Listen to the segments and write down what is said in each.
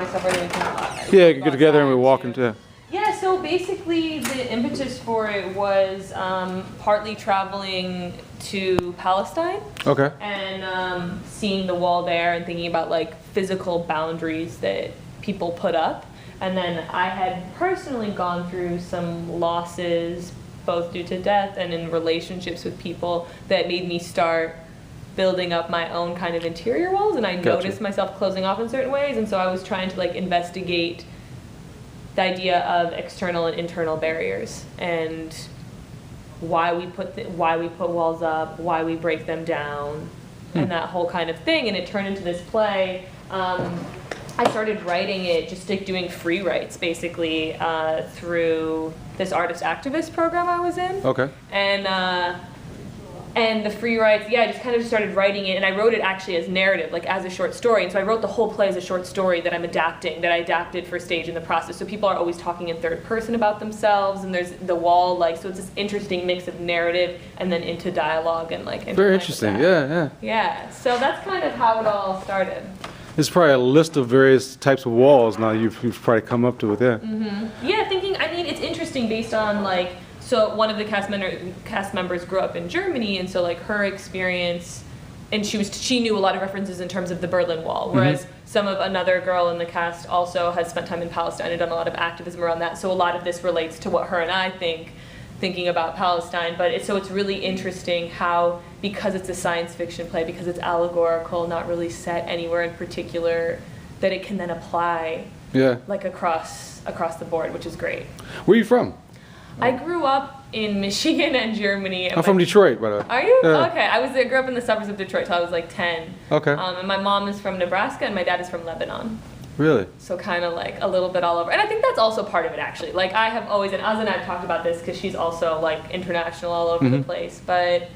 stuff, or do we can Yeah, you can get together and we walk into. Yeah, so basically the impetus for it was partly traveling to Palestine. Okay. And seeing the wall there and thinking about like physical boundaries that people put up. And then I had personally gone through some losses, both due to death and in relationships with people, that made me start building up my own kind of interior walls. And I noticed myself closing off in certain ways. And so I was trying to like investigate the idea of external and internal barriers and why we put walls up, why we break them down, and that whole kind of thing. And it turned into this play. I started writing it, just like doing free writes basically through this artist activist program I was in. Okay. And the free writes, I just kind of started writing it, and I wrote it actually as narrative, like as a short story. And so I wrote the whole play as a short story that I adapted for stage in the process. So people are always talking in third person about themselves, and there's the wall, like, so it's this interesting mix of narrative and then into dialogue and like. Very interesting, yeah. Yeah, so that's kind of how it all started. There's probably a list of various types of walls now you've probably come up to it, yeah. Mm-hmm. Yeah, it's interesting based on like, so one of the cast members grew up in Germany, and so like her experience, and she knew a lot of references in terms of the Berlin Wall, whereas another girl in the cast also has spent time in Palestine and done a lot of activism around that. So a lot of this relates to what her and I thinking about Palestine. But it's really interesting how, because it's a science fiction play, because it's allegorical, not really set anywhere in particular, that it can then apply like across the board, which is great. Where are you from? I grew up in Michigan and Germany. I'm from Detroit, by the way. Are you? Okay. I grew up in the suburbs of Detroit till I was like 10. Okay. And my mom is from Nebraska and my dad is from Lebanon. Really? So kind of like a little bit all over. And I think that's also part of it, actually. Like I have always, and Oz and I have talked about this because she's also like international all over the place, but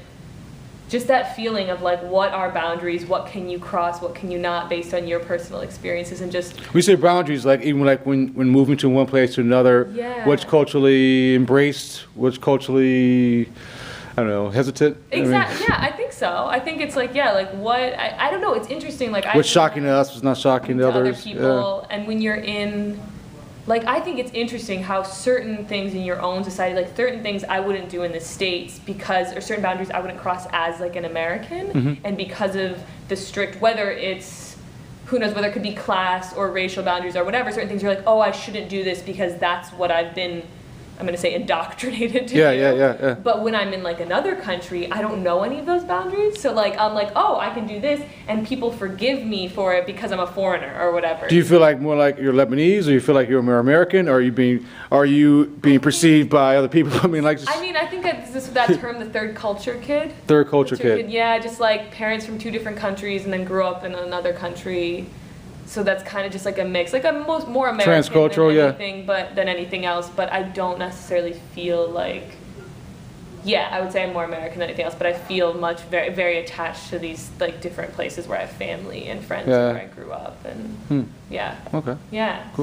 just that feeling of like, what are boundaries, what can you cross, what can you not, based on your personal experiences, and just. We say boundaries, like even like when moving to one place to another, what's culturally embraced, what's culturally, I don't know, hesitant. Exactly. I think so. I think it's like, like what, I don't know, it's interesting. Like what's shocking to us was not shocking to others. Other people, and when you're in, like, I think it's interesting how certain things in your own society, like certain things I wouldn't do in the States or certain boundaries I wouldn't cross as like an American, and because of the strict, whether it's, who knows, whether it could be class or racial boundaries or whatever, certain things you're like, oh, I shouldn't do this because that's what I've been, I'm going to say, indoctrinated to do. Yeah. But when I'm in like another country, I don't know any of those boundaries. So like, I'm like, oh, I can do this, and people forgive me for it because I'm a foreigner or whatever. Do you feel like more like you're Lebanese, or you feel like you're more American, or are you being perceived by other people? I think it's that term, the third culture kid. Third culture kid. Yeah, just like parents from two different countries and then grew up in another country. So that's kind of just like a mix, like a more American transcultural, than anything else. But I don't necessarily feel like, I would say I'm more American than anything else. But I feel very, very attached to these like different places where I have family and friends where I grew up, and Okay. Yeah. Cool.